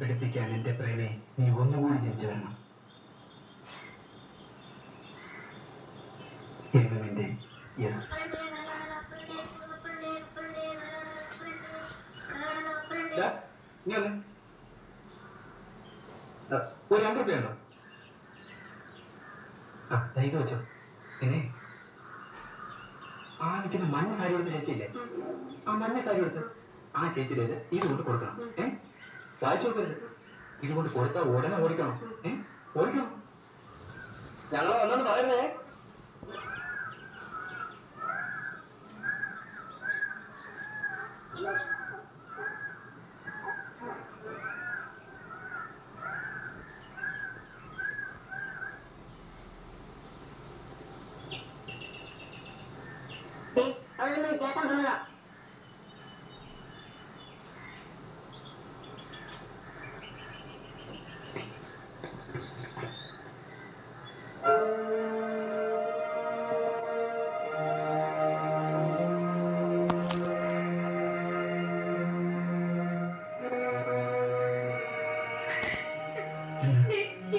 പഠിപ്പിക്കാൻ എന്റെ പ്രേമെ നീ ഒന്നുകൂടി ജനിച്ചു വരണം. എന്നും എന്റെ ഒരു 2 രൂപയുണ്ടോ? ആ ഇത് വെച്ചോ. പിന്നെ ആ നിൽക്കുന്ന മഞ്ഞ കാര്യം എടുത്ത് ചേച്ചിയില്ലേ, ആ മഞ്ഞ കാര്യം എടുത്ത് ആ ചേച്ചിയിലേക്ക് ഇതുകൊണ്ട് കൊടുക്കണം. വായിച്ചു നോക്കരുത്. ഇതുകൊണ്ട് കൊടുത്താൽ ഉടനെ ഓടിക്കണം. ഓടിക്കണം. ഞങ്ങൾ വന്നെന്ന് പറയുന്നേ. അതൊന്നും കേൾക്കാൻ തോന്നുക.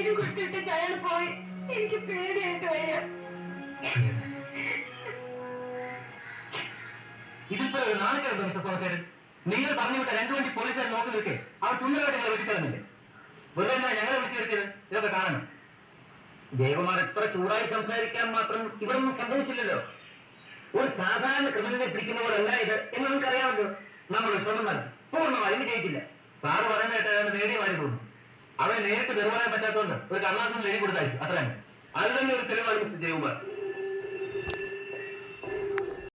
ഇത് കുട്ടിട്ട് അയാൾ പോയി. എനിക്ക് പേടിയായിട്ട് വയ്യ. ഇതിപ്പോ ഒരു നാണക്കേടുണ്ടോ മിസ്റ്റർ പോലീസുകാരൻ? നിങ്ങൾ പറഞ്ഞു വിട്ട 2 വണ്ടി പോലീസുകാർ നോക്കി നിൽക്കേ അവർ തുന്നലായിട്ട് നിങ്ങൾ വെട്ടിക്കളഞ്ഞില്ലേ? വെറുതെ എന്നാ ഞങ്ങളെ വിളിച്ചു വരുത്തിയത്? ഇതൊക്കെ കാണണം. ദേവമാർ എത്ര ചൂടായി സംസാരിക്കാൻ മാത്രം ഇവിടെ ഒന്നും സംഭവിച്ചില്ലല്ലോ. ഒരു സാധാരണ ക്രിമിനലിനെ പിടിക്കുന്ന പോലല്ല ഇത് എന്ന് നമുക്കറിയാമല്ലോ. നമ്മൾ ശ്രമം നടത്തി പൂർണ്ണമായി വിജയിക്കില്ല. സാറ് പറയുന്ന കേട്ടാണ് നേടിയ മാറി തോന്നുന്നു. അവരെ നേരിട്ട് പെരുമാറാൻ പറ്റാത്തതുകൊണ്ട് ഒരു കർണാടകം എഴുതി കൊടുത്തായിരിക്കും. അത്രയാണ്. അത് തന്നെ ഒരു തെളിവാണ് മിസ്റ്റർ ജയകുമാർ.